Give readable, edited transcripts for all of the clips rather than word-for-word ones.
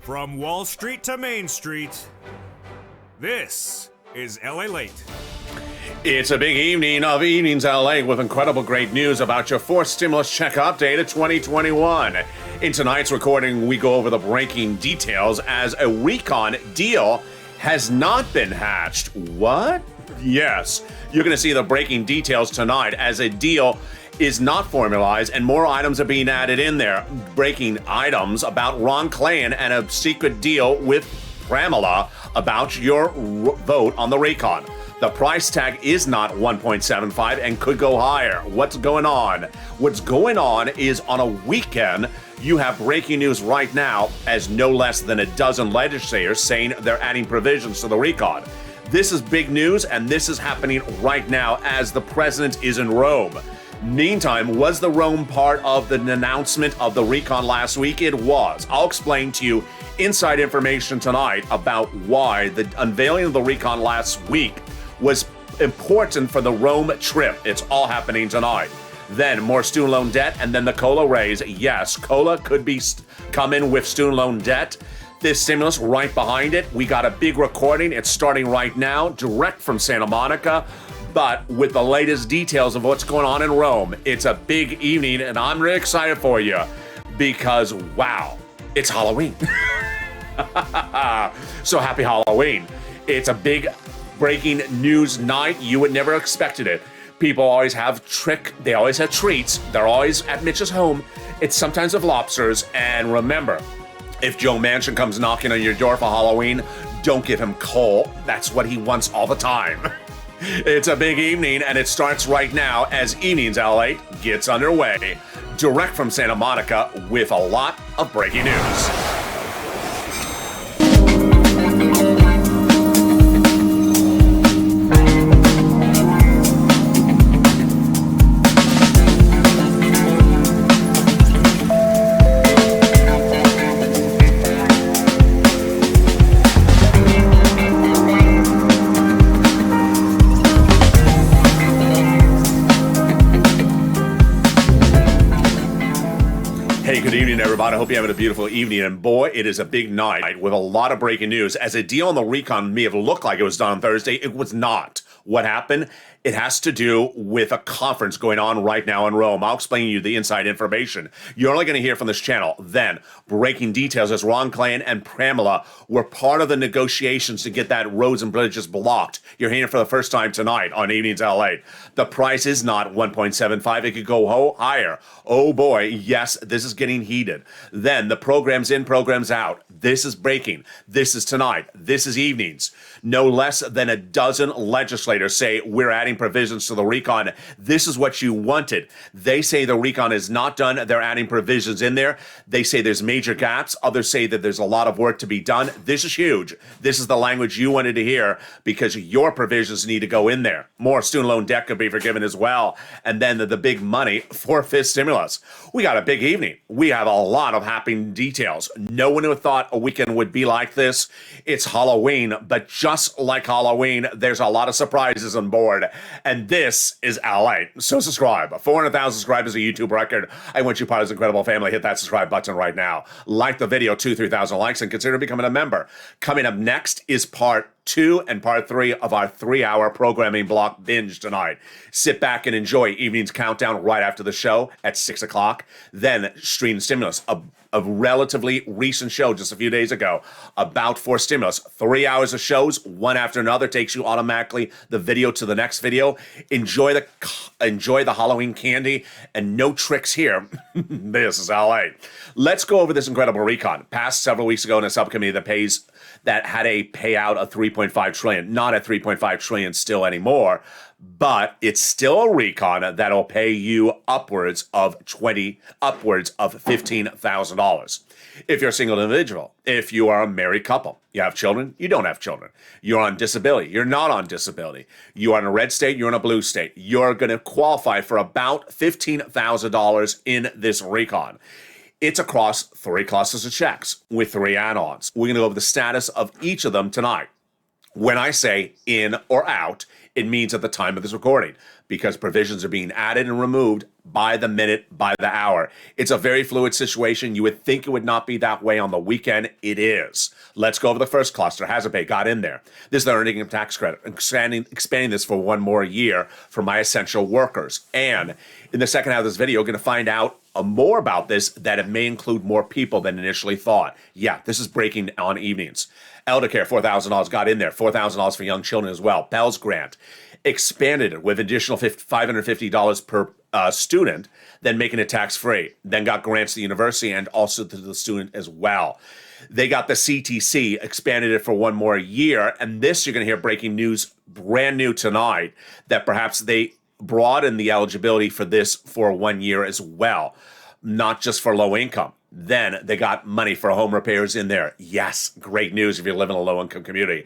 From Wall Street to Main Street, this is LALATE. It's a big evening of Evenings LA with incredible great news about your fourth stimulus check update of 2021. In tonight's recording, we go over the breaking details as a recon deal has not been hatched. What? Yes, you're going to see the breaking details tonight as a deal is not formalized and more items are being added in there. Breaking items about Ron Klain and a secret deal with Pramila about your vote on the recon. The price tag is not 1.75 and could go higher. What's going on? What's going on is on a weekend, you have breaking news right now as no less than a dozen legislators saying they're adding provisions to the recon. This is big news, and this is happening right now as the president is in Rome. Meantime, was the Rome part of the announcement of the recon last week? It was. I'll explain to you inside information tonight about why the unveiling of the recon last week was important for the Rome trip. It's all happening tonight. Then more student loan debt, and then the COLA raise. Yes, COLA could be coming with student loan debt. This stimulus right behind it. We got a big recording. It's starting right now, direct from Santa Monica. But with the latest details of what's going on in Rome, it's a big evening, and I'm really excited for you because, wow, it's Halloween. So happy Halloween. It's a big breaking news night. You would never expected it. People always have they always have treats. They're always at Mitch's home. It's sometimes of lobsters. And remember, if Joe Manchin comes knocking on your door for Halloween, don't give him coal. That's what he wants all the time. It's a big evening, and it starts right now as Evenings LA gets underway. Direct from Santa Monica with a lot of breaking news. Hey, good evening, everybody. I hope you're having a beautiful evening. And boy, it is a big night with a lot of breaking news. As a deal on the recon may have looked like it was done on Thursday, it was not. What happened? It has to do with a conference going on right now in Rome. I'll explain to you the inside information. You're only going to hear from this channel. Then, breaking details as Ron Klain and Pramila were part of the negotiations to get that roads and bridges blocked. You're hearing it for the first time tonight on Evenings LA. The price is not 1.75. It could go higher. Oh boy, yes, this is getting heated. Then, the program's in, program's out. This is breaking. This is tonight. This is evenings. No less than a dozen legislators say we're adding provisions to the recon. This is what you wanted. They say the recon is not done. They're adding provisions in there. They say there's major gaps. Others say that there's a lot of work to be done. This is huge. This is the language you wanted to hear because your provisions need to go in there. More student loan debt could be forgiven as well. And then the big money for fifth stimulus. We got a big evening. We have a lot of happening details. No one who thought a weekend would be like this. It's Halloween, but just like Halloween, there's a lot of surprises on board. And this is LA. So subscribe. 400,000 subscribers is a YouTube record. I want you part of this incredible family. Hit that subscribe button right now. Like the video, 2,000-3,000 likes, and consider becoming a member. Coming up next is part 2 and part 3 of our 3-hour programming block binge tonight. Sit back and enjoy Evening's Countdown right after the show at 6 o'clock. Then Stream Stimulus, a relatively recent show just a few days ago about for stimulus. 3 hours of shows, one after another, takes you automatically the video to the next video. Enjoy the Halloween candy and no tricks here. This is LA. Let's go over this incredible recon. Passed several weeks ago in a subcommittee that had a payout of 3.5 trillion, not at 3.5 trillion still anymore, but it's still a recon that'll pay you upwards of $15,000. If you're a single individual, if you are a married couple, you have children, you don't have children, you're on disability, you're not on disability, you are in a red state, you're in a blue state, you're going to qualify for about $15,000 in this recon. It's across 3 classes of checks with 3 add-ons. We're going to go over the status of each of them tonight. When I say in or out, it means at the time of this recording, because provisions are being added and removed by the minute, by the hour. It's a very fluid situation. You would think it would not be that way on the weekend. It is. Let's go over the first cluster. Hazard pay got in there. This is the earning and tax credit, expanding this for one more year for my essential workers. And in the second half of this video, we're going to find out more about this, that it may include more people than initially thought. Yeah, this is breaking on evenings. Elder care, $4,000 got in there. $4,000 for young children as well. Pell's grant expanded it with additional $550 per student, then making it tax-free. Then got grants to the university and also to the student as well. They got the CTC, expanded it for one more year. And this, you're going to hear breaking news, brand new tonight, that perhaps they broaden the eligibility for this for 1 year as well, not just for low income. Then they got money for home repairs in there. Yes, great news if you live in a low-income community.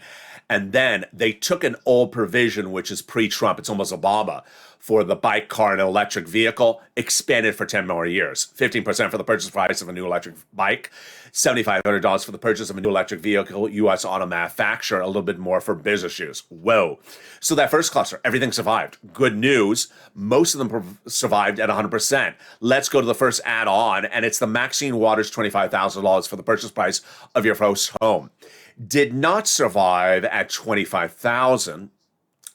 And then they took an old provision, which is pre-Trump, it's almost Obama, for the bike, car, and electric vehicle, expanded for 10 more years. 15% for the purchase price of a new electric bike, $7,500 for the purchase of a new electric vehicle, U.S. auto manufacturer, a little bit more for business use. Whoa. So that first cluster, everything survived. Good news, most of them survived at 100%. Let's go to the first add-on, and it's the Maxine Waters $25,000 for the purchase price of your first home. Did not survive at 25,000,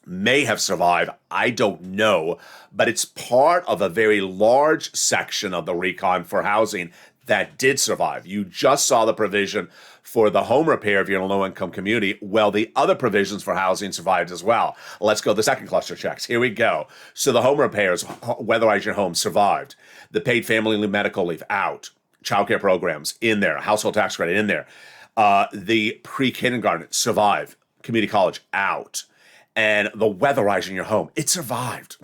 may have survived, I don't know, but it's part of a very large section of the recon for housing that did survive. You just saw the provision for the home repair if you're in a low-income community. Well, the other provisions for housing survived as well. Let's go to the second cluster checks. Here we go. So the home repairs, weatherize your home, survived. The paid family leave, medical leave, out. Childcare programs, in there. Household tax credit, in there. The pre-kindergarten, survived. Community college, out. And the weatherizing your home, it survived.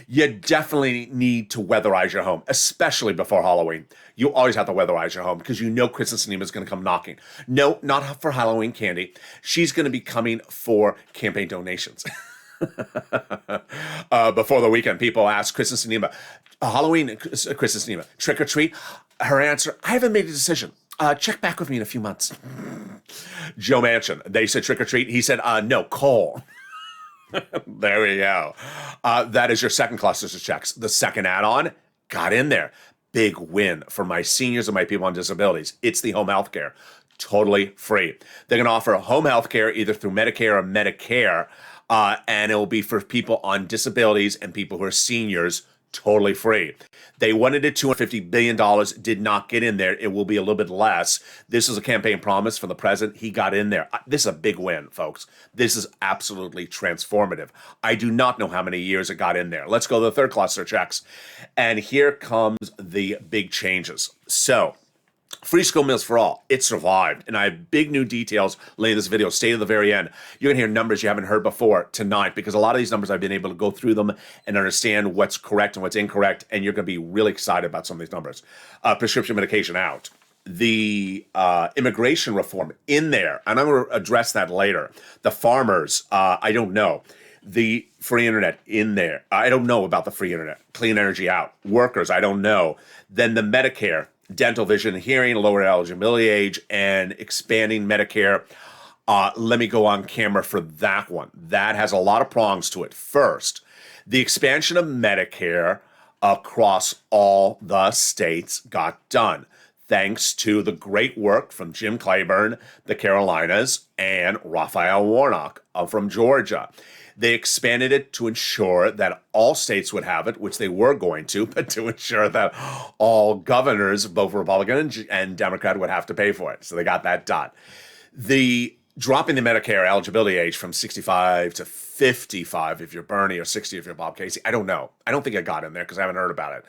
You definitely need to weatherize your home, especially before Halloween. You always have to weatherize your home because you know Kristen Sinema is going to come knocking. No, not for Halloween candy. She's going to be coming for campaign donations. Before the weekend, people ask Kristen Sinema, Halloween, Kristen Sinema, trick or treat? Her answer, I haven't made a decision. Check back with me in a few months. Joe Manchin, they said trick or treat. He said, no, call. There we go. That is your second cluster of checks. The second add-on got in there. Big win for my seniors and my people on disabilities. It's the home health care. Totally free. They're going to offer home health care either through Medicare or Medicare, and it will be for people on disabilities and people who are seniors, totally free. They wanted it $250 billion, did not get in there. It will be a little bit less. This is a campaign promise from the president. He got in there. This is a big win, folks. This is absolutely transformative. I do not know how many years it got in there. Let's go to the third cluster checks. And here comes the big changes. So, free school meals for all. It survived. And I have big new details later in this video. Stay to the very end. You're going to hear numbers you haven't heard before tonight because a lot of these numbers I've been able to go through them and understand what's correct and what's incorrect. And you're going to be really excited about some of these numbers. Prescription medication out. The immigration reform in there. And I'm going to address that later. The farmers, I don't know. The free internet in there. I don't know about the free internet. Clean energy out. Workers, I don't know. Then the Medicare. Dental, vision, hearing, lower eligibility age, and expanding Medicare. Let me go on camera for that one. That has a lot of prongs to it. First, the expansion of Medicare across all the states got done, thanks to the great work from Jim Clyburn, the Carolinas, and Raphael Warnock from Georgia. They expanded it to ensure that all states would have it, which they were going to, but to ensure that all governors, both Republican and Democrat, would have to pay for it. So they got that done. The dropping the Medicare eligibility age from 65 to 55 if you're Bernie or 60 if you're Bob Casey. I don't know. I don't think it got in there because I haven't heard about it.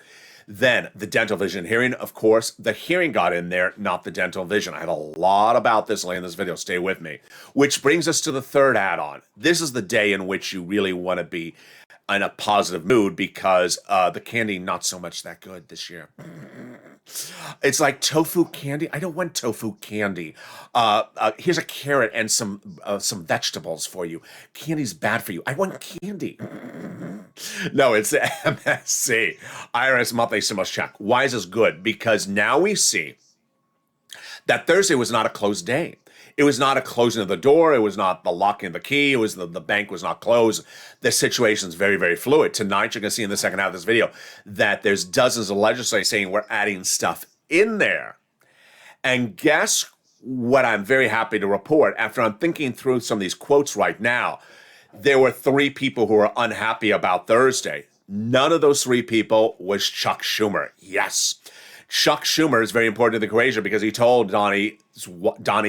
Then the dental, vision, hearing, of course, the hearing got in there, not the dental vision. I have a lot about this later in this video. Stay with me. Which brings us to the third add-on. This is the day in which you really want to be in a positive mood because the candy, not so much that good this year. It's like tofu candy. I don't want tofu candy. Here's a carrot and some vegetables for you. Candy's bad for you. I want candy. No, it's the MSC. IRS monthly stimulus check. Why is this good? Because now we see that Thursday was not a closed day. It was not a closing of the door. It was not the locking of the key. It was the bank was not closed. The situation's very, very fluid. Tonight, you're going to see in the second half of this video that there's dozens of legislators saying we're adding stuff in there. And guess what I'm very happy to report? After I'm thinking through some of these quotes right now, there were 3 people who were unhappy about Thursday. None of those 3 people was Chuck Schumer. Yes. Chuck Schumer is very important to the equation because he told Donnie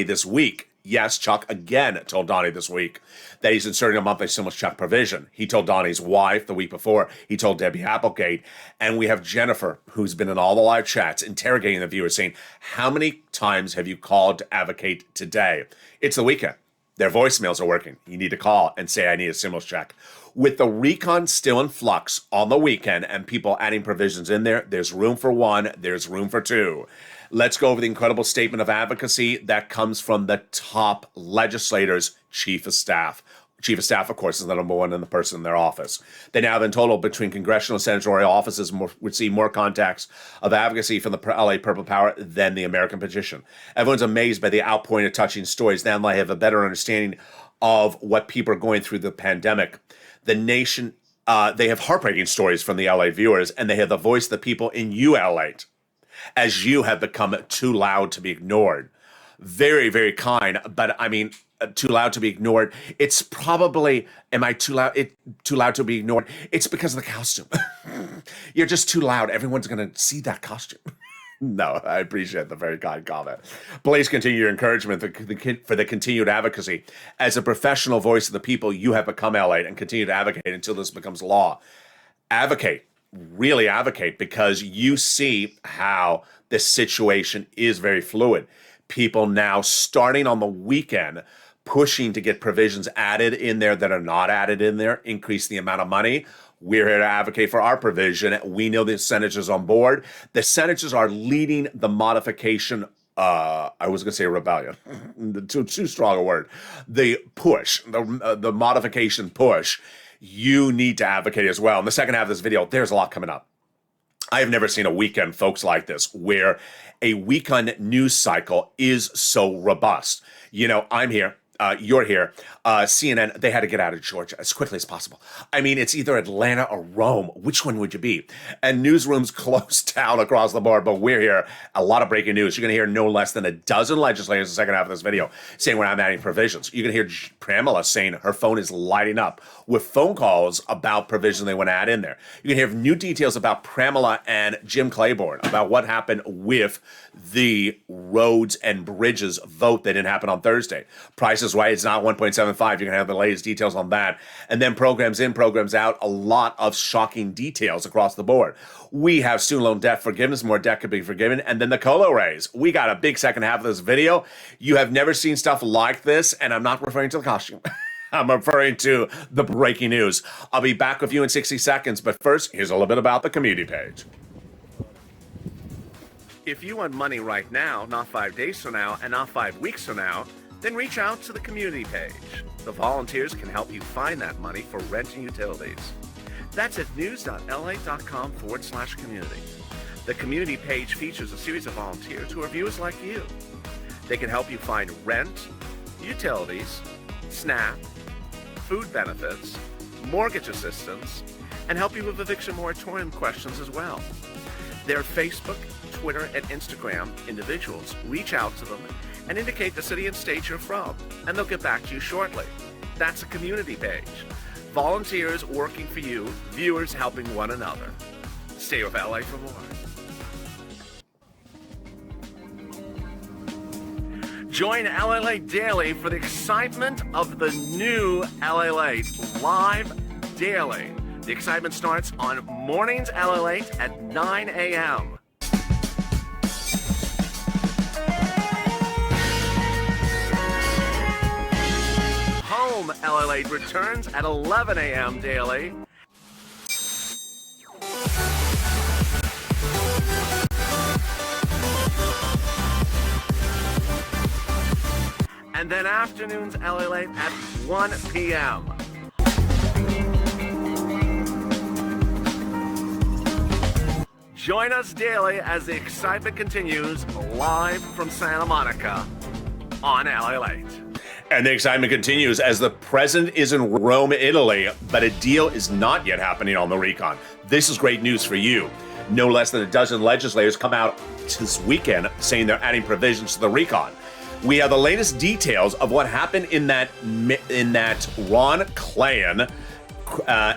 this week, yes, Chuck again told Donnie this week that he's inserting a monthly stimulus check provision. He told Donnie's wife the week before. He told Debbie Applegate. And we have Jennifer, who's been in all the live chats, interrogating the viewers, saying, how many times have you called to advocate today? It's the weekend. Their voicemails are working. You need to call and say, I need a stimulus check. With the recon still in flux on the weekend and people adding provisions in there, there's room for 1, there's room for 2. Let's go over the incredible statement of advocacy that comes from the top legislators' chief of staff. Chief of staff, of course, is the number one in the person in their office. They now have in total between congressional and senatorial offices would see more contacts of advocacy from the LA Purple Power than the American petition. Everyone's amazed by the outpouring of touching stories. Now they have a better understanding of what people are going through the pandemic. The nation, they have heartbreaking stories from the LA viewers, and they have the voice of the people in LALATE, as you have become too loud to be ignored. Very, very kind, but I mean, too loud to be ignored. It's probably, am I too loud? Too loud to be ignored? It's because of the costume. You're just too loud. Everyone's going to see that costume. No, I appreciate the very kind comment. Please continue your encouragement for the continued advocacy. As a professional voice of the people, you have become LA and continue to advocate until this becomes law. Advocate, really advocate, because you see how this situation is very fluid. People now starting on the weekend pushing to get provisions added in there that are not added in there, increase the amount of money. We're here to advocate for our provision. We know the senators on board. The senators are leading the modification. I was going to say rebellion. Too strong a word. The push, the modification push. You need to advocate as well. In the second half of this video, there's a lot coming up. I have never seen a weekend, folks, like this, where a weekend news cycle is so robust. You know, I'm here. You're here. CNN, they had to get out of Georgia as quickly as possible. I mean, it's either Atlanta or Rome. Which one would you be? And newsrooms closed down across the board, but we're here. A lot of breaking news. You're going to hear no less than a dozen legislators in the second half of this video saying we're not adding provisions. You're going to hear Pramela saying her phone is lighting up with phone calls about provisions they want to add in there. You can hear new details about Pramela and Jim Claiborne, about what happened with the roads and bridges vote that didn't happen on Thursday. Price is Right, it's not 1.75. You're going to have the latest details on that. And then programs in, programs out, a lot of shocking details across the board. We have student loan debt forgiveness, more debt could be forgiven, and then the COLA raise. We got a big second half of this video. You have never seen stuff like this, and I'm not referring to the costume. I'm referring to the breaking news. I'll be back with you in 60 seconds, but first, here's a little bit about the community page. If you want money right now, not 5 days from now, and not 5 weeks from now, then reach out to the community page. The volunteers can help you find that money for rent and utilities. That's at news.la.com/community. The community page features a series of volunteers who are viewers like you. They can help you find rent, utilities, SNAP, food benefits, mortgage assistance, and help you with eviction moratorium questions as well. Their Facebook, Twitter, and Instagram individuals reach out to them and indicate the city and state you're from, and they'll get back to you shortly. That's a community page. Volunteers working for you, viewers helping one another. Stay with LA for more. Join LALATE Daily for the excitement of the new LALATE live daily. The excitement starts on mornings LALATE at 9 a.m. Home LALATE returns at 11 a.m. daily. And then afternoons LALATE at 1 p.m. Join us daily as the excitement continues live from Santa Monica. on LALATE. And the excitement continues as the president is in Rome, Italy, but a deal is not yet happening on the recon. This is great news for you. No less than a dozen legislators come out this weekend saying they're adding provisions to the recon. We have the latest details of what happened in that Ron Klain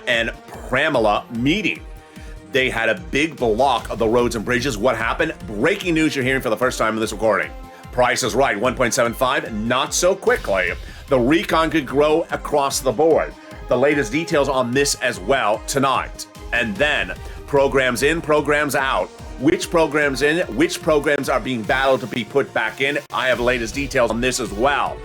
and Pramila meeting. They had a big block of the roads and bridges. What happened? Breaking news you're hearing for the first time in this recording. Price is right, 1.75, not so quickly. The recon could grow across the board. The latest details on this as well tonight. And then, programs in, programs out. Which programs in, which programs are being battled to be put back in. I have the latest details on this as well.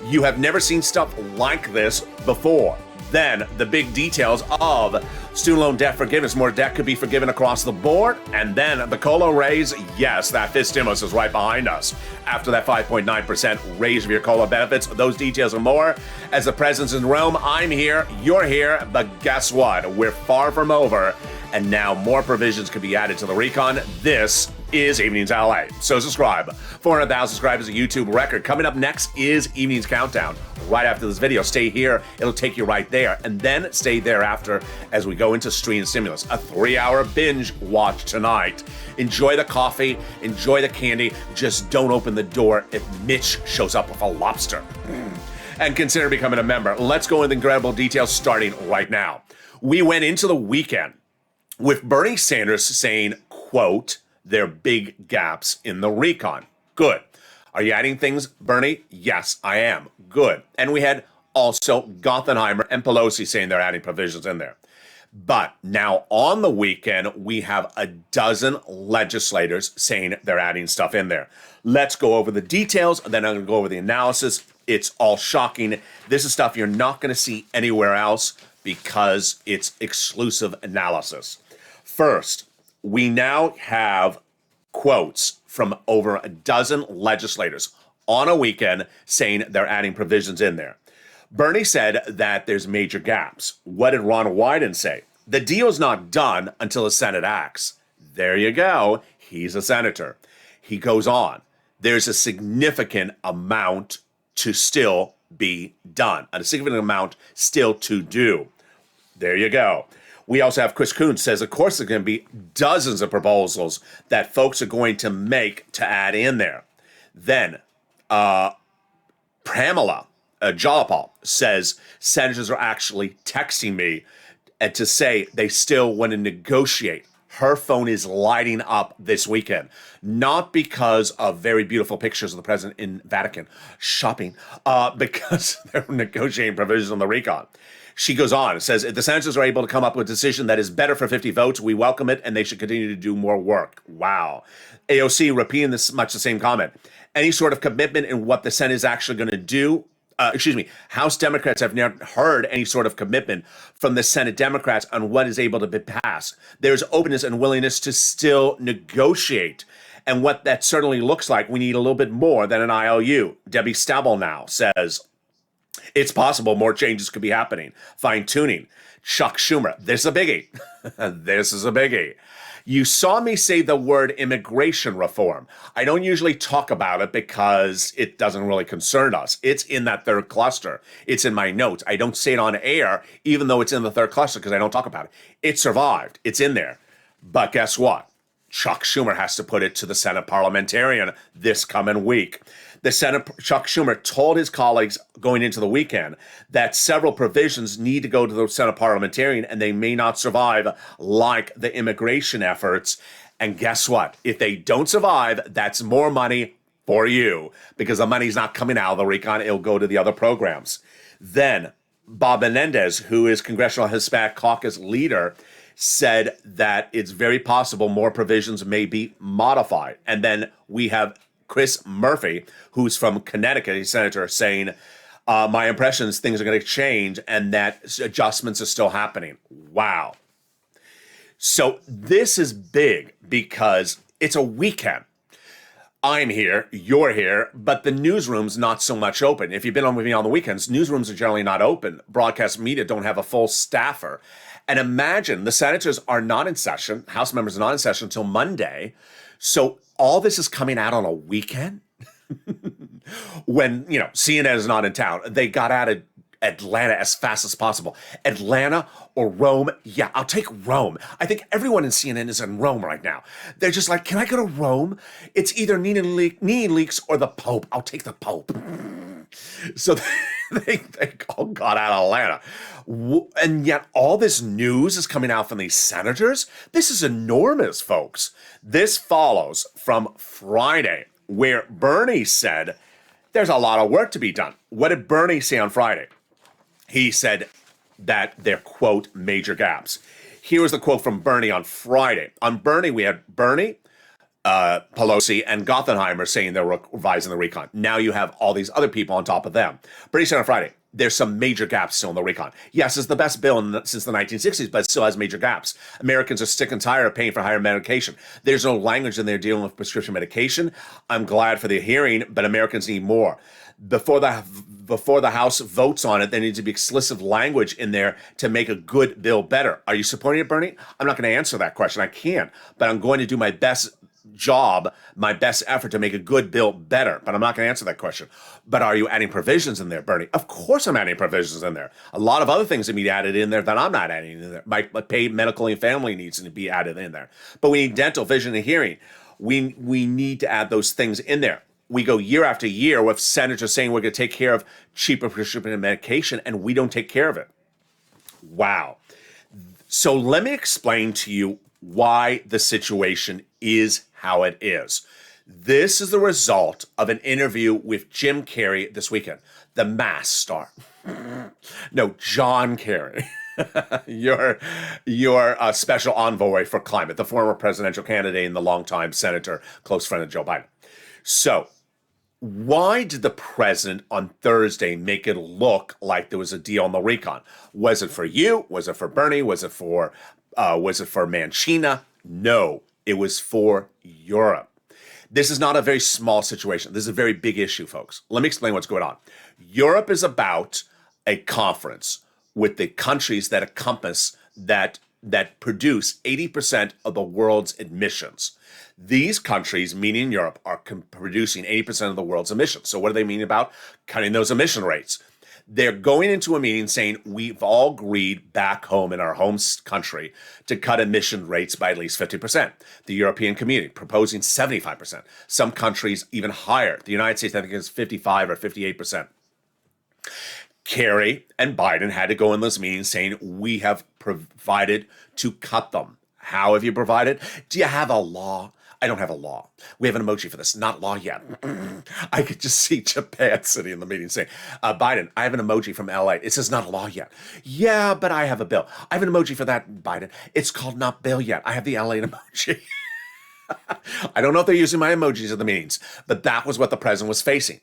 You have never seen stuff like this before. Then, the big details of student loan debt forgiveness. More debt could be forgiven across the board. And then the COLA raise. Yes, that fifth stimulus is right behind us. After that 5.9% raise of your COLA benefits. Those details and more. As the president's in Rome, I'm here, you're here. But guess what? We're far from over. And now more provisions could be added to the recon. This is Evenings LA. So subscribe. 400,000 subscribers, a YouTube record. Coming up next is Evenings Countdown. Right after this video, stay here. It'll take you right there. And then stay there after as we go into Street and Stimulus. A 3-hour binge watch tonight. Enjoy the coffee. Enjoy the candy. Just don't open the door if Mitch shows up with a lobster. And consider becoming a member. Let's go into incredible details starting right now. We went into the weekend with Bernie Sanders saying, quote, there are big gaps in the recon. Good. Are you adding things, Bernie? Yes, I am. Good. And we had also Gothenheimer and Pelosi saying they're adding provisions in there. But now on the weekend, we have a dozen legislators saying they're adding stuff in there. Let's go over the details, and then I'm going to go over the analysis. It's all shocking. This is stuff you're not going to see anywhere else because it's exclusive analysis. First, we now have quotes from over a dozen legislators on a weekend saying they're adding provisions in there. Bernie said that there's major gaps. What did Ron Wyden say? The deal's not done until the Senate acts. There you go. He's a senator. He goes on. There's a significant amount to still be done, a significant amount still to do. There you go. We also have Chris Coons says, of course, there's going to be dozens of proposals that folks are going to make to add in there. Then Pramila Jalapal says senators are actually texting me and to say they still want to negotiate. Her phone is lighting up this weekend, not because of very beautiful pictures of the president in Vatican shopping, because they're negotiating provisions on the recon. She goes on, says, if the senators are able to come up with a decision that is better for 50 votes, we welcome it, and they should continue to do more work. Wow. AOC repeating this much the same comment. Any sort of commitment in what the Senate is actually going to do, House Democrats have never heard any sort of commitment from the Senate Democrats on what is able to be passed. There's openness and willingness to still negotiate. And what that certainly looks like, we need a little bit more than an IOU. Debbie Stabenow says, it's possible more changes could be happening. Fine tuning. Chuck Schumer. This is a biggie. This is a biggie. You saw me say the word immigration reform. I don't usually talk about it because it doesn't really concern us. It's in that third cluster. It's in my notes. I don't say it on air, even though it's in the third cluster because I don't talk about it. It survived. It's in there. But guess what? Chuck Schumer has to put it to the Senate parliamentarian this coming week. The Senate, Chuck Schumer told his colleagues going into the weekend that several provisions need to go to the Senate parliamentarian and they may not survive, like the immigration efforts. And guess what? If they don't survive, that's more money for you because the money's not coming out of the recon. It'll go to the other programs. Then Bob Menendez, who is Congressional Hispanic Caucus leader, said that it's very possible more provisions may be modified. And then we have Chris Murphy, who's from Connecticut, a senator, saying, my impression is things are going to change and that adjustments are still happening. Wow. So this is big because it's a weekend. I'm here, you're here, but the newsroom's not so much open. If you've been on with me on the weekends, newsrooms are generally not open. Broadcast media don't have a full staffer. And imagine the senators are not in session, House members are not in session until Monday. So all this is coming out on a weekend. when, CNN is not in town, they got out of Atlanta as fast as possible. Atlanta or Rome? Yeah, I'll take Rome. I think everyone in CNN is in Rome right now. They're just like, can I go to Rome? It's either knee leaks or the Pope. I'll take the Pope. So they all got out of Atlanta. And yet all this news is coming out from these senators. This is enormous, folks. This follows from Friday, where Bernie said there's a lot of work to be done. What did Bernie say on Friday? He said that they're, quote, major gaps. Here was the quote from Bernie on Friday. On Bernie, we had Bernie, Pelosi, and Gothenheimer saying they're revising the recon. Now you have all these other people on top of them. Bernie said on Friday, there's some major gaps still in the recon. Yes, it's the best bill since the 1960s, but it still has major gaps. Americans are sick and tired of paying for higher medication. There's no language in there dealing with prescription medication. I'm glad for the hearing, but Americans need more. Before the House votes on it, there needs to be explicit language in there to make a good bill better. Are you supporting it, Bernie? I'm not going to answer that question. I can't, but I'm going to do my best job, my best effort to make a good bill better. But I'm not going to answer that question. But are you adding provisions in there, Bernie? Of course I'm adding provisions in there. A lot of other things that need added in there that I'm not adding in there. My paid medical and family needs to be added in there. But we need dental, vision, and hearing. We need to add those things in there. We go year after year with senators saying we're going to take care of cheaper prescription medication, and we don't take care of it. Wow. So let me explain to you why the situation is how it is. This is the result of an interview with Jim Carrey this weekend, the Mass star. No, John Kerry, your special envoy for climate, the former presidential candidate and the longtime senator, close friend of Joe Biden. So why did the president on Thursday make it look like there was a deal on the recon? Was it for you? Was it for Bernie? Was it for Mancina? No, it was for Europe. This is not a very small situation. This is a very big issue, folks. Let me explain what's going on. Europe is about a conference with the countries that encompass that produce 80% of the world's emissions. These countries, meaning Europe, are producing 80% of the world's emissions. So what do they mean about cutting those emission rates? They're going into a meeting saying we've all agreed back home in our home country to cut emission rates by at least 50%. The European community proposing 75%. Some countries even higher. The United States, I think, is 55 or 58%. Kerry and Biden had to go in this meeting saying we have provided to cut them. How have you provided? Do you have a law? I don't have a law. We have an emoji for this. Not law yet. I could just see Japan sitting in the meeting saying, Biden, I have an emoji from LA. It says not a law yet. Yeah, but I have a bill. I have an emoji for that, Biden. It's called not bill yet. I have the LA emoji. I don't know if they're using my emojis at the meetings, but that was what the president was facing.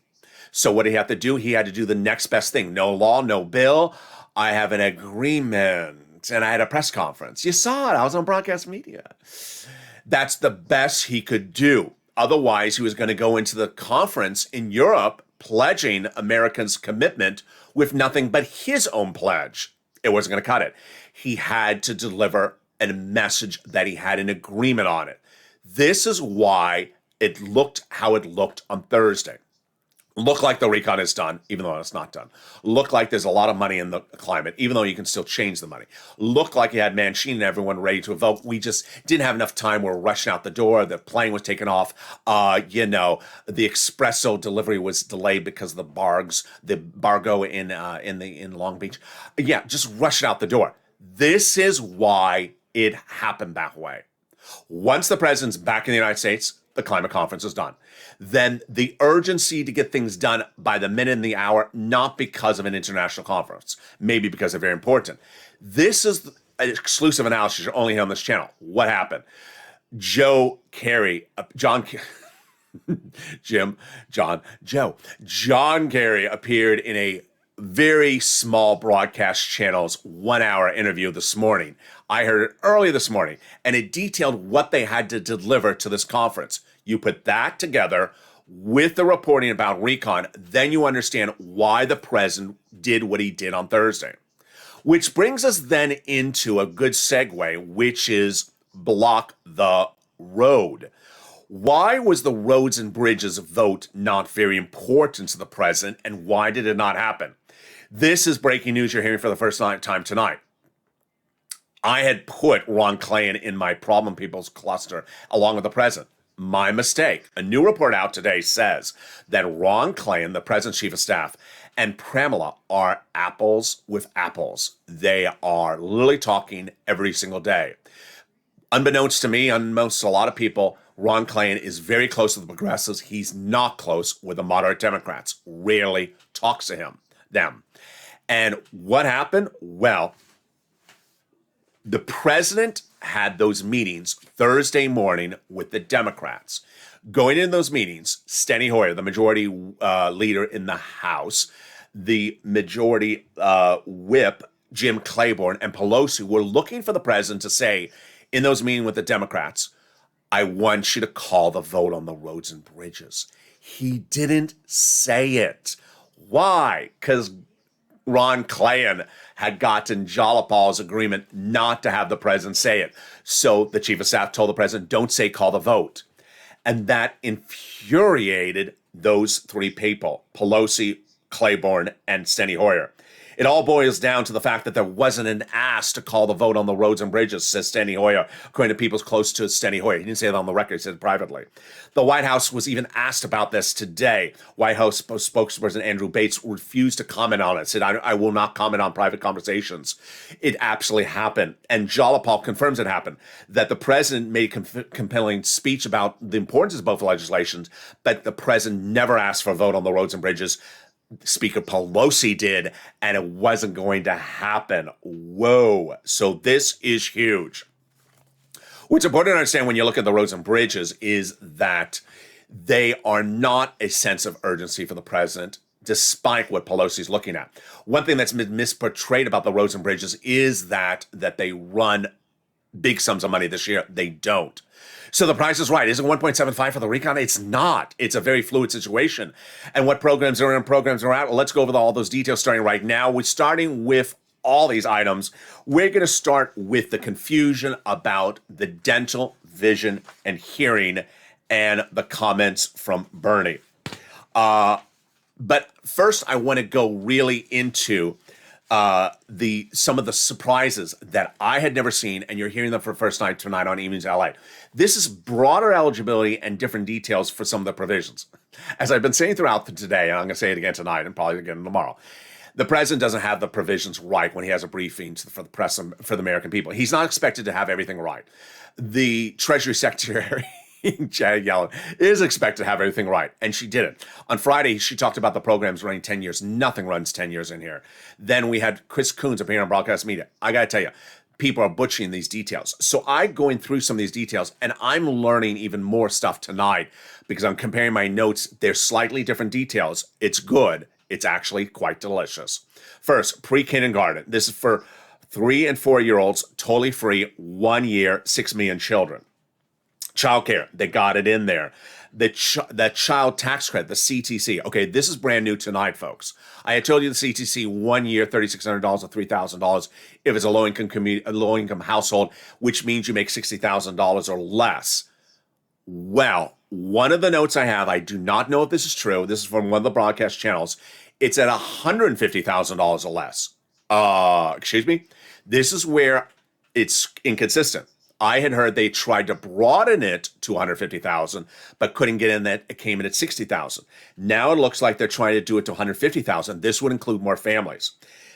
So what did he have to do? He had to do the next best thing. No law, no bill. I have an agreement. And I had a press conference. You saw it. I was on broadcast media. That's the best he could do. Otherwise, he was going to go into the conference in Europe pledging Americans' commitment with nothing but his own pledge. It wasn't going to cut it. He had to deliver a message that he had an agreement on it. This is why it looked how it looked on Thursday. Look like the recon is done, even though it's not done. Look like there's a lot of money in the climate, even though you can still change the money. Look like you had Manchin and everyone ready to vote. We just didn't have enough time. We're rushing out the door. The plane was taken off. The espresso delivery was delayed because of the bargo in Long Beach. Yeah, just rush it out the door. This is why it happened that way. Once the president's back in the United States, the climate conference is done. Then the urgency to get things done by the minute and the hour, not because of an international conference, maybe because they're very important. This is an exclusive analysis you're only here on this channel. What happened? John Kerry appeared in a very small broadcast channel's 1 hour interview this morning. I heard it early this morning, and it detailed what they had to deliver to this conference. You put that together with the reporting about recon, then you understand why the president did what he did on Thursday. Which brings us then into a good segue, which is block the road. Why was the roads and bridges vote not very important to the president, and why did it not happen? This is breaking news you're hearing for the first time tonight. I had put Ron Klain in my problem people's cluster along with the president. My mistake. A new report out today says that Ron Klain, the president's chief of staff, and Pramila are apples with apples. They are literally talking every single day. Unbeknownst to me, unbeknownst to a lot of people, Ron Klain is very close to the progressives. He's not close with the moderate Democrats. Rarely talks to them. And what happened? Well, the president had those meetings Thursday morning with the Democrats. Going in those meetings, Steny Hoyer, the majority leader in the House, the majority whip, Jim Claiborne, and Pelosi were looking for the president to say in those meetings with the Democrats, I want you to call the vote on the roads and bridges. He didn't say it. Why? Because Ron Klain had gotten Jalapal's agreement not to have the president say it. So the chief of staff told the president, don't say call the vote. And that infuriated those three people, Pelosi, Claiborne, and Steny Hoyer. It all boils down to the fact that there wasn't an ask to call the vote on the roads and bridges, says Steny Hoyer, according to people close to Steny Hoyer. He didn't say it on the record, he said it privately. The White House was even asked about this today. White House spokesperson Andrew Bates refused to comment on it, said, I will not comment on private conversations. It absolutely happened. And Jalapal confirms it happened, that the president made a compelling speech about the importance of both legislations, but the president never asked for a vote on the roads and bridges. Speaker Pelosi did, and it wasn't going to happen. Whoa. So this is huge. What's important to understand when you look at the roads and bridges is that they are not a sense of urgency for the president, despite what Pelosi's looking at. One thing that's been misportrayed about the roads and bridges is that they run big sums of money this year. They don't. So the price is right. Is it 1.75 for the recon? It's not. It's a very fluid situation. And what programs are in, programs are out? Well, let's go over all those details starting right now. We're starting with all these items. We're going to start with the confusion about the dental, vision, and hearing and the comments from Bernie. But first, I want to go really into some of the surprises that I had never seen, and you're hearing them for the first time tonight on Evenings LA. This is broader eligibility and different details for some of the provisions. As I've been saying throughout today, and I'm going to say it again tonight and probably again tomorrow, the president doesn't have the provisions right when he has a briefing for the press, for the American people. He's not expected to have everything right. The Treasury Secretary Janet Yellen is expected to have everything right, and she didn't. On Friday, she talked about the programs running 10 years. Nothing runs 10 years in here. Then we had Chris Coons appearing on broadcast media. I got to tell you, people are butchering these details. So I'm going through some of these details, and I'm learning even more stuff tonight because I'm comparing my notes. They're slightly different details. It's good. It's actually quite delicious. First, pre-kindergarten. This is for 3 and 4-year-olds, totally free, 1 year, 6 million children. Childcare, they got it in there. That child tax credit, the CTC. Okay, this is brand new tonight, folks. I had told you the CTC 1 year, $3,600 or $3,000 if it's a low-income household, which means you make $60,000 or less. Well, one of the notes I have, I do not know if this is true. This is from one of the broadcast channels. It's at $150,000 or less. Excuse me? This is where it's inconsistent. I had heard they tried to broaden it to 150,000, but couldn't get in that. It came in at 60,000. Now it looks like they're trying to do it to 150,000. This would include more families.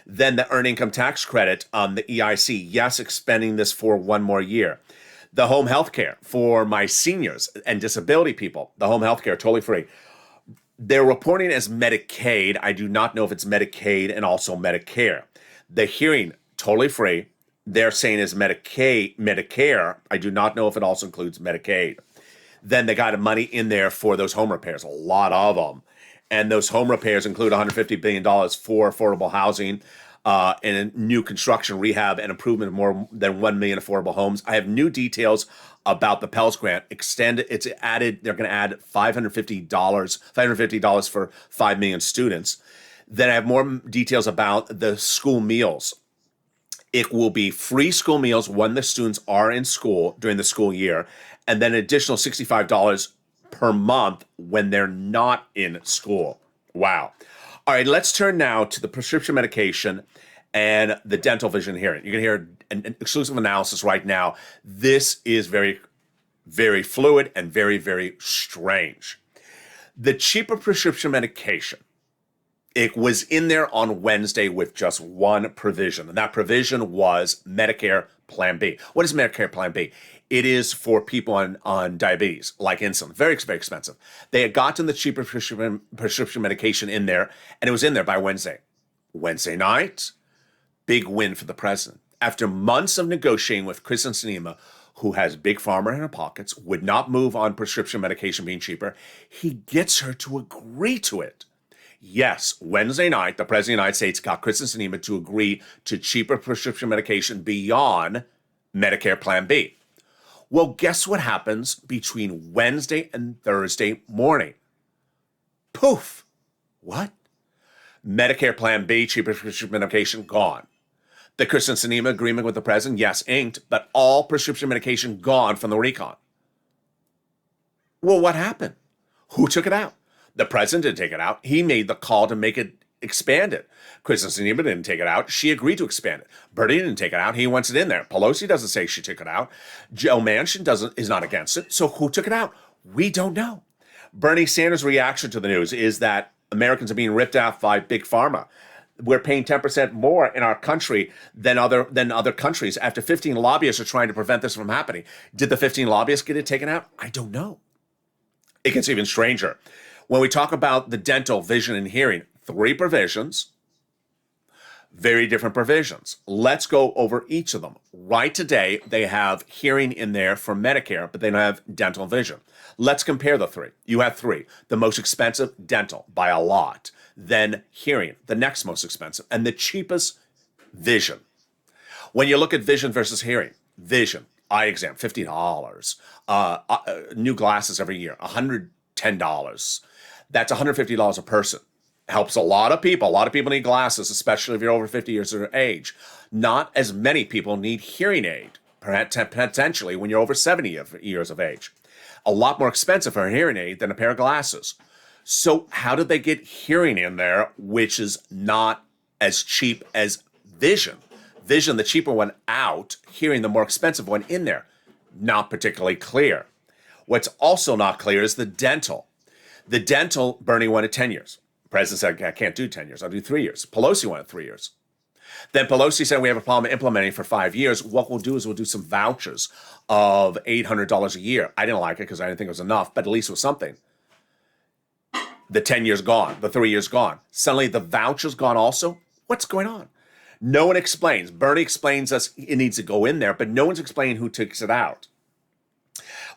Then the earned income tax credit on the EIC. Yes, expanding this for 1 more year. The home health care for my seniors and disability people. The home health care, totally free. They're reporting as Medicaid. I do not know if it's Medicaid and also Medicare. The hearing, totally free. They're saying is Medicare. I do not know if it also includes Medicaid. Then they got money in there for those home repairs, a lot of them. And those home repairs include $150 billion for affordable housing and new construction, rehab, and improvement of more than 1 million affordable homes. I have new details about the Pell Grant. It's added, they're going to add $550 for 5 million students. Then I have more details about the school meals. It will be free school meals when the students are in school during the school year, and then an additional $65 per month when they're not in school. Wow. All right, let's turn now to the prescription medication and the dental, vision, hearing. You're going to hear an exclusive analysis right now. This is very, very fluid and very, very strange. The cheaper prescription medication, it was in there on Wednesday with just one provision, and that provision was Medicare Plan B. What is Medicare Plan B? It is for people on diabetes, like insulin. Very, very expensive. They had gotten the cheaper prescription medication in there, and it was in there by Wednesday. Wednesday night, big win for the president. After months of negotiating with Kristen Sinema, who has big pharma in her pockets, would not move on prescription medication being cheaper, he gets her to agree to it. Yes, Wednesday night, the President of the United States got Kristen Sinema to agree to cheaper prescription medication beyond Medicare Plan B. Well, guess what happens between Wednesday and Thursday morning? Poof. What? Medicare Plan B, cheaper prescription medication, gone. The Kristen Sinema agreement with the president, yes, inked, but all prescription medication gone from the recon. Well, what happened? Who took it out? The president didn't take it out. He made the call to make it expanded. Kristen Sinema didn't take it out. She agreed to expand it. Bernie didn't take it out. He wants it in there. Pelosi doesn't say she took it out. Joe Manchin is not against it. So who took it out? We don't know. Bernie Sanders' reaction to the news is that Americans are being ripped off by big pharma. We're paying 10% more in our country than other countries after 15 lobbyists are trying to prevent this from happening. Did the 15 lobbyists get it taken out? I don't know. It gets even stranger. When we talk about the dental, vision, and hearing, 3 provisions, very different provisions. Let's go over each of them. Right today, they have hearing in there for Medicare, but they don't have dental and vision. Let's compare the 3. You have 3. The most expensive, dental, by a lot. Then hearing, the next most expensive. And the cheapest, vision. When you look at vision versus hearing, vision, eye exam, $50. New glasses every year, $110. That's $150 a person. Helps a lot of people. A lot of people need glasses, especially if you're over 50 years of age. Not as many people need hearing aid, potentially when you're over 70 years of age. A lot more expensive for a hearing aid than a pair of glasses. So how did they get hearing in there, which is not as cheap as vision? Vision, the cheaper one out, hearing, the more expensive one in there. Not particularly clear. What's also not clear is the dental. The dental, Bernie wanted 10 years. The president said, I can't do 10 years. I'll do 3 years. Pelosi wanted 3 years. Then Pelosi said, we have a problem implementing for 5 years. What we'll do is we'll do some vouchers of $800 a year. I didn't like it because I didn't think it was enough, but at least it was something. The 10 years gone. The 3 years gone. Suddenly the voucher's gone also. What's going on? No one explains. Bernie explains us it needs to go in there, but no one's explaining who takes it out.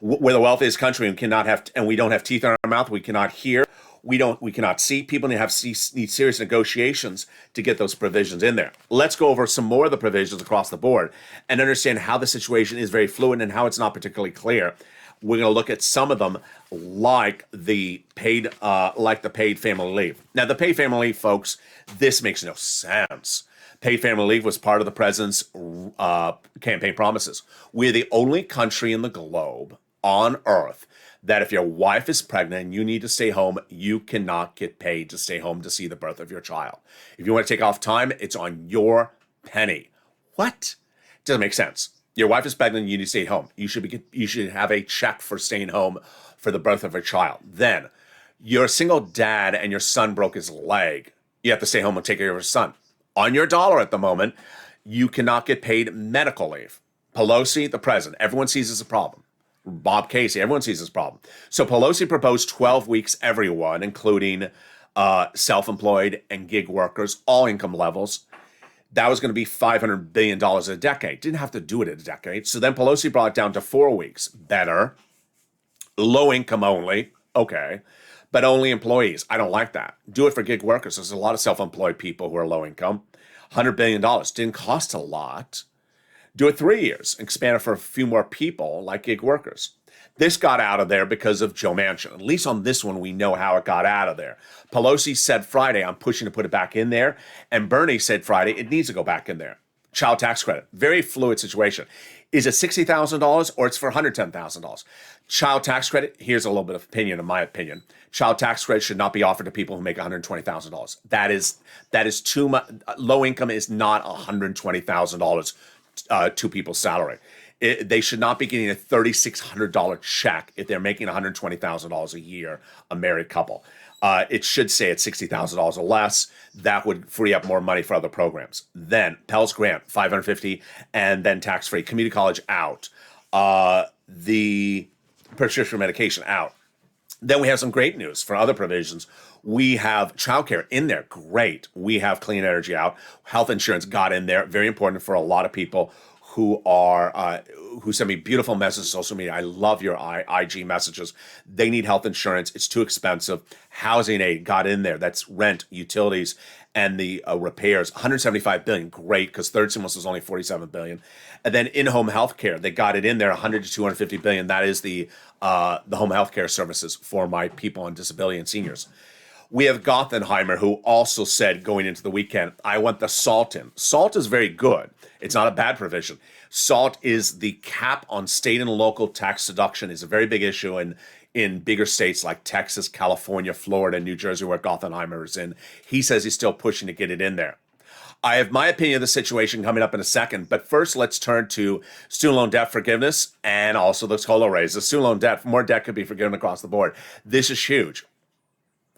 We're the wealthiest country and we don't have teeth in our mouth. We cannot hear. We cannot see. People need serious negotiations to get those provisions in there. Let's go over some more of the provisions across the board and understand how the situation is very fluid and how it's not particularly clear. We're going to look at some of them, like the paid family leave. Now, the paid family leave, folks, this makes no sense. Paid family leave was part of the president's campaign promises. We're the only country in the globe on Earth that if your wife is pregnant and you need to stay home, you cannot get paid to stay home to see the birth of your child. If you want to take off time, it's on your penny. What? Doesn't make sense. Your wife is pregnant, you need to stay home. You should have a check for staying home for the birth of a child. Then, you're a single dad and your son broke his leg. You have to stay home and take care of your son. On your dollar at the moment, you cannot get paid medical leave. Pelosi, the president, everyone sees this as a problem. Bob Casey, everyone sees this problem. So Pelosi proposed 12 weeks, everyone, including self-employed and gig workers, all income levels. That was going to be $500 billion a decade. Didn't have to do it in a decade. So then Pelosi brought it down to 4 weeks. Better. Low income only. Okay. But only employees. I don't like that. Do it for gig workers. There's a lot of self-employed people who are low income. $100 billion. Didn't cost a lot. Do it 3 years. Expand it for a few more people like gig workers. This got out of there because of Joe Manchin. At least on this one, we know how it got out of there. Pelosi said Friday, I'm pushing to put it back in there. And Bernie said Friday, it needs to go back in there. Child tax credit. Very fluid situation. Is it $60,000 or it's for $110,000? Child tax credit, here's a little bit of opinion, in my opinion. Child tax credit should not be offered to people who make $120,000. That is too much. Low income is not $120,000 to people's salary. They should not be getting a $3,600 check if they're making $120,000 a year, a married couple. It should say it's $60,000 or less. That would free up more money for other programs. Then Pell's Grant, $550, and then tax-free. Community college out. The prescription medication out. Then we have some great news for other provisions. We have childcare in there. Great. We have clean energy out. Health insurance got in there. Very important for a lot of people who are who send me beautiful messages on social media. I love your IG messages. They need health insurance. It's too expensive. Housing aid got in there. That's rent, utilities, and the repairs. $175 billion. Great, because third stimulus was only $47 billion. And then in-home health care, they got it in there, $100 to $250 billion. That is the home health care services for my people on disability and seniors. We have Gothenheimer, who also said going into the weekend, I want the SALT in. SALT is very good. It's not a bad provision. SALT is the cap on state and local tax deduction. Is a very big issue in bigger states like Texas, California, Florida, New Jersey, where Gothenheimer is in. He says he's still pushing to get it in there. I have my opinion of the situation coming up in a second, but first let's turn to student loan debt forgiveness and also the COLA raise. The student loan debt, more debt could be forgiven across the board. This is huge.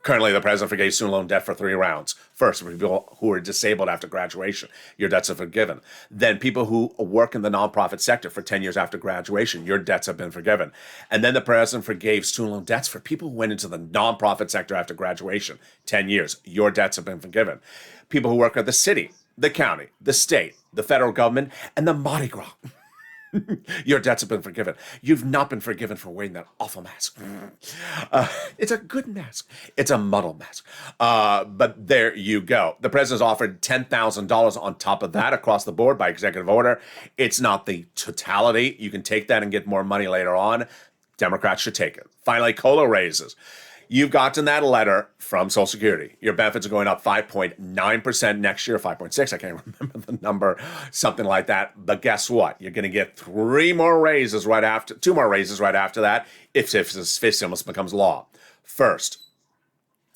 Currently, the president forgave student loan debt for 3 rounds. First, for people who are disabled after graduation, your debts are forgiven. Then people who work in the nonprofit sector for 10 years after graduation, your debts have been forgiven. And then the president forgave student loan debts for people who went into the nonprofit sector after graduation, 10 years, your debts have been forgiven. People who work at the city, the county, the state, the federal government, and the Mardi Gras. Your debts have been forgiven. You've not been forgiven for wearing that awful mask. It's a good mask. It's a muddle mask. But there you go. The president's offered $10,000 on top of that across the board by executive order. It's not the totality. You can take that and get more money later on. Democrats should take it. Finally, COLA raises. You've gotten that letter from Social Security. Your benefits are going up 5.9% next year, 5.6. I can't remember the number, something like that. But guess what? You're going to get 2 more raises right after that if this fifth stimulus becomes law. First,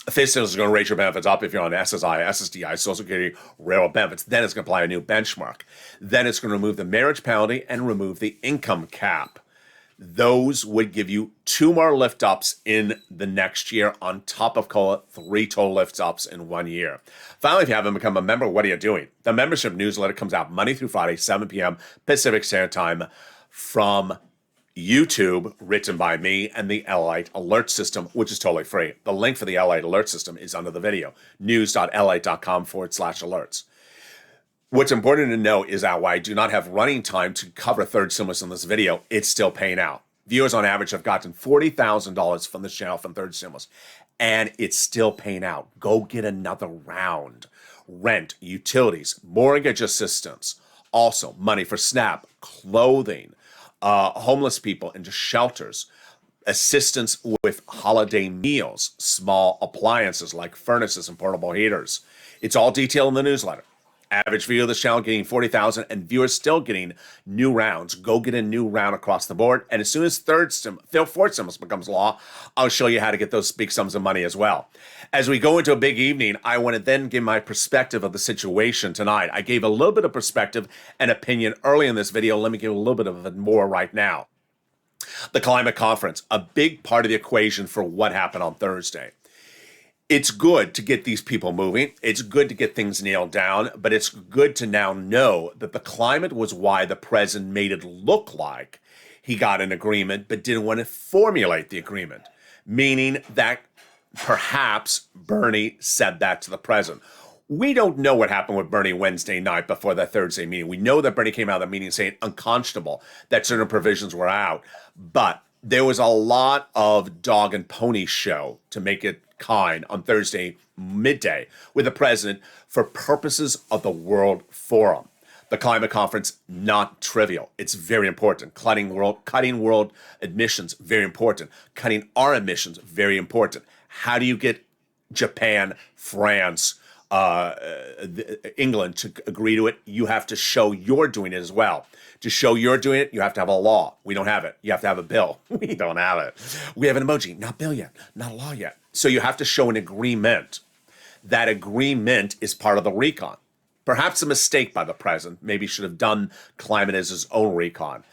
fifth stimulus is going to raise your benefits up if you're on SSI, SSDI, Social Security, railroad benefits. Then it's going to apply a new benchmark. Then it's going to remove the marriage penalty and remove the income cap. Those would give you 2 more lift ups in the next year on top of COLA, 3 total lift ups in 1 year. Finally, if you haven't become a member, what are you doing? The membership newsletter comes out Monday through Friday, 7 p.m. Pacific Standard Time from YouTube, written by me and the LALATE alert system, which is totally free. The link for the LALATE alert system is under the video, news.lalate.com/alerts. What's important to know is that while I do not have running time to cover third stimulus in this video, it's still paying out. Viewers on average have gotten $40,000 from this channel from third stimulus, and it's still paying out. Go get another round. Rent, utilities, mortgage assistance, also money for SNAP, clothing, homeless people into shelters, assistance with holiday meals, small appliances like furnaces and portable heaters. It's all detailed in the newsletter. Average viewer of this channel getting 40,000 and viewers still getting new rounds. Go get a new round across the board. And as soon as fourth stimulus becomes law, I'll show you how to get those big sums of money as well. As we go into a big evening, I want to then give my perspective of the situation tonight. I gave a little bit of perspective and opinion early in this video. Let me give a little bit of it more right now. The climate conference, a big part of the equation for what happened on Thursday. It's good to get these people moving. It's good to get things nailed down, but it's good to now know that the climate was why the president made it look like he got an agreement, but didn't want to formulate the agreement, meaning that perhaps Bernie said that to the president. We don't know what happened with Bernie Wednesday night before that Thursday meeting. We know that Bernie came out of the meeting saying unconscionable, that certain provisions were out, but there was a lot of dog and pony show, to make it kind, on Thursday midday with the president for purposes of the World Forum. The climate conference, not trivial. It's very important. Cutting world emissions, very important. Cutting our emissions, very important. How do you get Japan, France, England to agree to it, you have to show you're doing it as well. To show you're doing it, you have to have a law. We don't have it. You have to have a bill. We don't have it. We have an emoji. Not bill yet. Not a law yet. So you have to show an agreement. That agreement is part of the recon. Perhaps a mistake by the president. Maybe should have done climate as his own recon.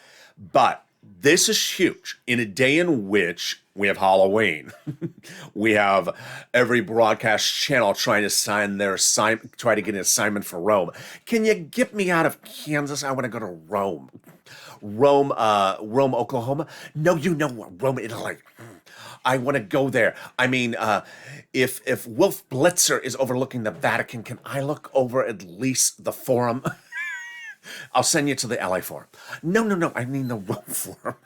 But this is huge. In a day in which we have Halloween, we have every broadcast channel trying to try to get an assignment for Rome. Can you get me out of Kansas? I want to go to Rome. Rome, Oklahoma? No, you know what? Rome, Italy. I want to go there. I mean, if Wolf Blitzer is overlooking the Vatican, can I look over at least the Forum? I'll send you to the LA Forum. No, I mean the Rome Forum.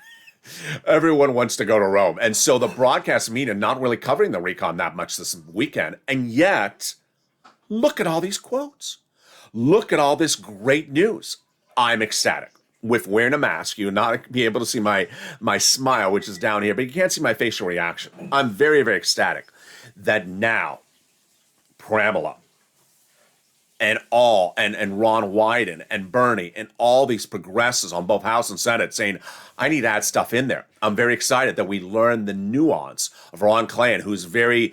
Everyone wants to go to Rome. And so the broadcast media not really covering the recon that much this weekend. And yet, look at all these quotes. Look at all this great news. I'm ecstatic. With wearing a mask, you'll not be able to see my smile, which is down here, but you can't see my facial reaction. I'm very, very ecstatic that now Pramila and Ron Wyden and Bernie and all these progressives on both House and Senate saying, I need to add stuff in there. I'm very excited that we learned the nuance of Ron Klain, who's very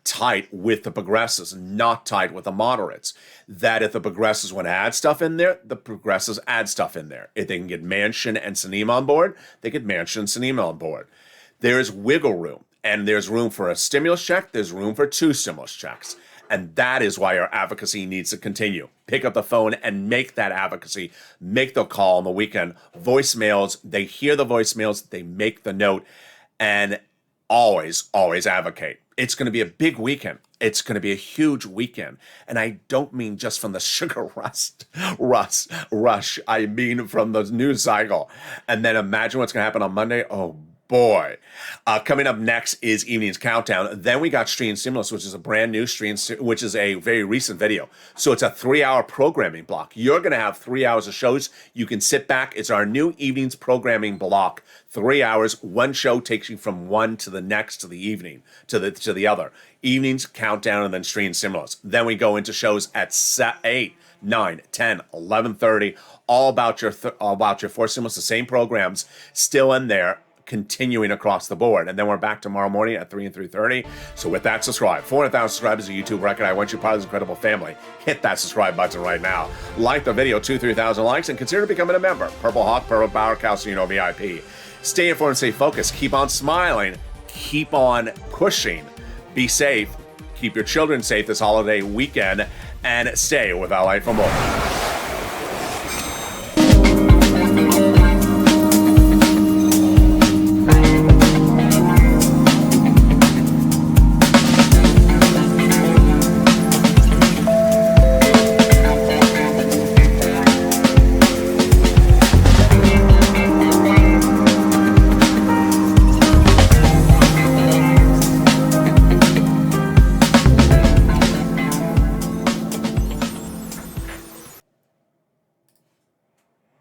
tight with the progressives, not tight with the moderates. That if the progressives want to add stuff in there, the progressives add stuff in there. If they can get Manchin and Sinema on board, they get Manchin and Sinema on board. There's wiggle room, and there's room for a stimulus check. There's room for 2 stimulus checks. And that is why our advocacy needs to continue. Pick up the phone and make that advocacy. Make the call on the weekend. Voicemails, they hear the voicemails, they make the note, and always, always advocate. It's going to be a big weekend. It's going to be a huge weekend. And I don't mean just from the sugar rush. I mean from the news cycle. And then imagine what's going to happen on Monday. Oh, boy. Coming up next is Evening's Countdown. Then we got Stream Stimulus, which is a brand new stream, which is a very recent video. So it's a 3-hour programming block. You're going to have 3 hours of shows. You can sit back. It's our new Evening's programming block. 3 hours. One show takes you from one to the next, to the evening, to the other. Evening's Countdown and then Stream Stimulus. Then we go into shows at 8, 9, 10, 11:30. All about your 4 stimulus, the same programs still in there, continuing across the board. And then we're back tomorrow morning at 3 and 3:30. So with that, subscribe. 400,000 subscribers is a YouTube record. I want you part of this incredible family. Hit that subscribe button right now. Like the video, 2,000-3,000 likes, and consider becoming a member. Purple Hawk, Purple Power, Calcino VIP. Stay informed, stay focused. Keep on smiling. Keep on pushing. Be safe. Keep your children safe this holiday weekend. And stay with LA for more.